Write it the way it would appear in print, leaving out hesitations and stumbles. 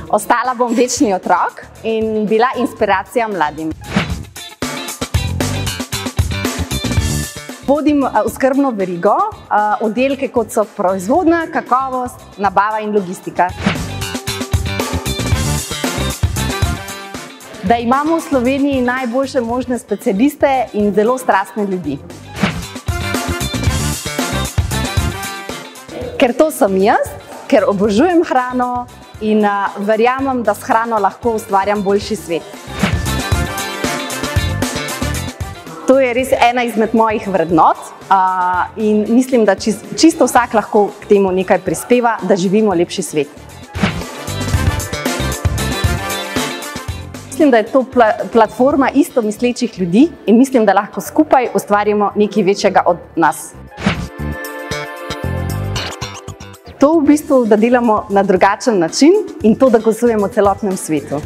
Ostala bom večni otrok in bila inspiracija mladim. Vodim oskrbno verigo, oddelke kot so proizvodnja, kakovost, nabava in logistika. Da imamo v Sloveniji najboljše možne specialiste in zelo strastne ljudi. Ker to sem jaz, ker obožujem hrano in verjamem, da s hrano lahko ustvarjam boljši svet. To je res ena izmed mojih vrednot in mislim, da čisto vsak lahko k temu nekaj prispeva, da živimo lepši svet. Mislim, da je to platforma istomislečih ljudi in mislim, da lahko skupaj ustvarimo nekaj večjega od nas. To v bistvu, da delamo na drugačen način in to, da gostujemo celotnem svetu.